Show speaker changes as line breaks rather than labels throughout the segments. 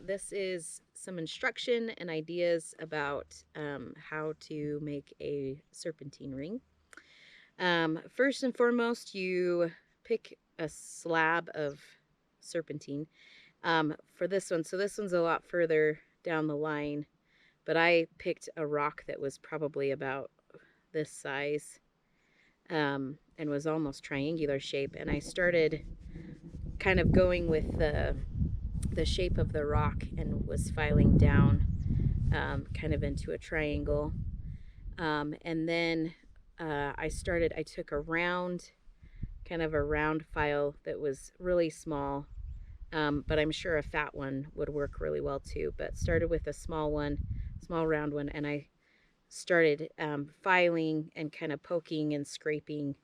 This is some instruction and ideas about how to make a serpentine ring. First and foremost, you pick a slab of serpentine for this one. So this one's a lot further down the line, but I picked a rock that was probably about this size and was almost triangular shape. And I started kind of going with the shape of the rock and was filing down kind of into a triangle. And then I took a round, kind of a round file that was really small, but I'm sure a fat one would work really well too. But started with a small one, small round one, and I started filing and kind of poking and scraping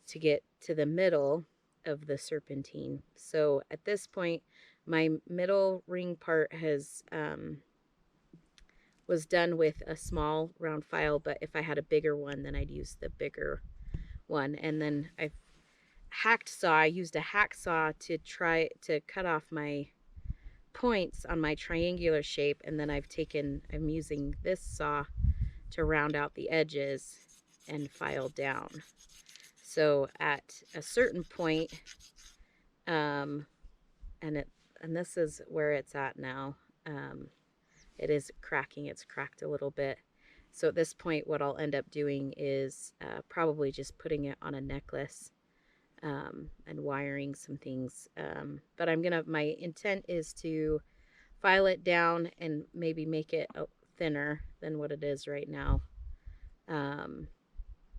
to get to the middle of the serpentine. So at this point, my middle ring part was done with a small round file, but if I had a bigger one, then I'd use the bigger one. And then I used a hacksaw to try to cut off my points on my triangular shape, and then I'm using this saw to round out the edges and file down. So at a certain point, and this is where it's at now. It is cracking. It's cracked a little bit. So at this point, what I'll end up doing is probably just putting it on a necklace and wiring some things. But my intent is to file it down and maybe make it thinner than what it is right now.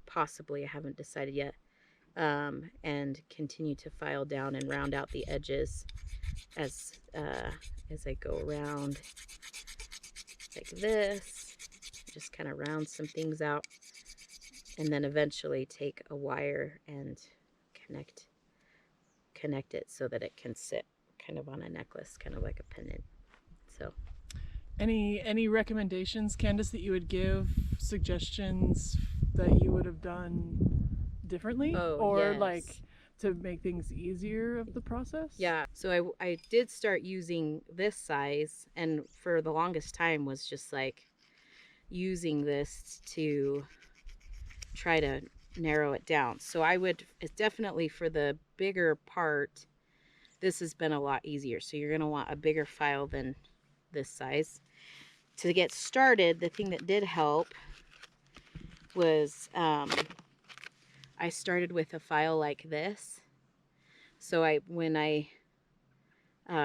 Possibly, I haven't decided yet. And continue to file down and round out the edges as I go around like this. Just kind of round some things out, and then eventually take a wire and connect it so that it can sit kind of on a necklace, kind of like a pendant. So
any recommendations, Candice, that you would give, suggestions that you would have done differently, or
yes.
like to make things easier of the process?
Yeah, so I did start using this size, and for the longest time was just like using this to try to narrow it down. So it's definitely for the bigger part, this has been a lot easier. So you're going to want a bigger file than this size. To get started, the thing that did help was I started with a file like this. So when I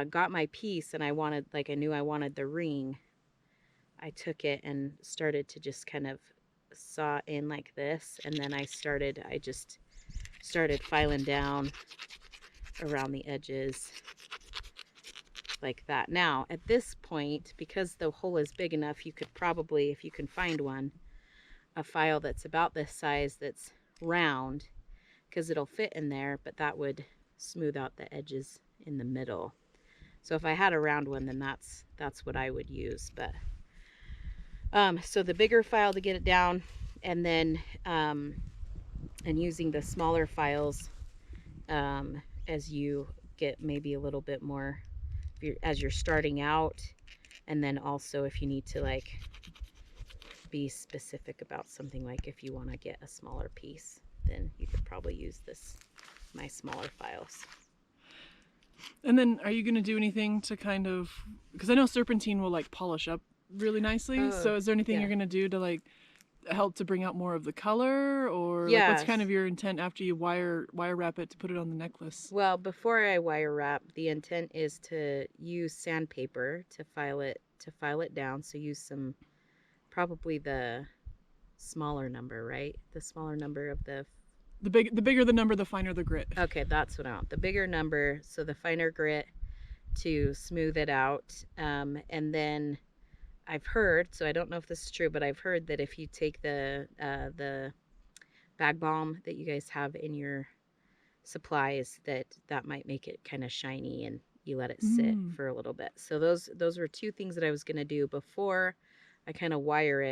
got my piece and I knew I wanted the ring, I took it and started to just kind of saw in like this, and then I just started filing down around the edges like that. Now at this point, because the hole is big enough, you could probably, if you can find one, a file that's about this size that's round, because it'll fit in there, but that would smooth out the edges in the middle. So if I had a round one, then that's what I would use. But so the bigger file to get it down, and then and using the smaller files as you get maybe a little bit more as you're starting out, and then also if you need to like be specific about something, like if you want to get a smaller piece, then you could probably use my smaller files.
And then are you going to do anything to kind of, because I know serpentine will like polish up really nicely, so is there anything you're going to do to like help to bring out more of the color, or like what's kind of your intent after you wire wrap it to put it on the necklace?
Well, before I wire wrap, the intent is to use sandpaper to file it down. So use probably the smaller number, right? The smaller number of the
bigger the number, the finer the grit.
Okay, that's what I want. The bigger number, so the finer grit to smooth it out. And then I've heard, so I don't know if this is true, but I've heard that if you take the bag balm that you guys have in your supplies, that might make it kind of shiny, and you let it sit for a little bit. So those were two things that I was going to do before I kind of wire it.